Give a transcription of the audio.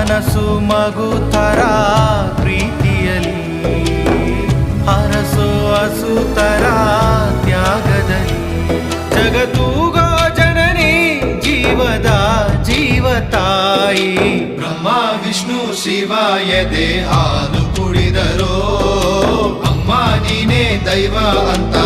ಮನಸ್ಸು ಮಗುತರ ಪ್ರೀತಿಯಲಿ ಹರಸೋ ಹಸುತರ ತ್ಯಾಗದಲ್ಲಿ ಜಗತ್ತೂಗೋ ಜನನಿ ಜೀವದ ಜೀವತಾಯಿ ಬ್ರಹ್ಮ ವಿಷ್ಣು ಶಿವ ಎದೆ ಹಾಲು ಕುಡಿದರೋ ಅಮ್ಮ ನೀನೇ ದೈವ ಅಂತ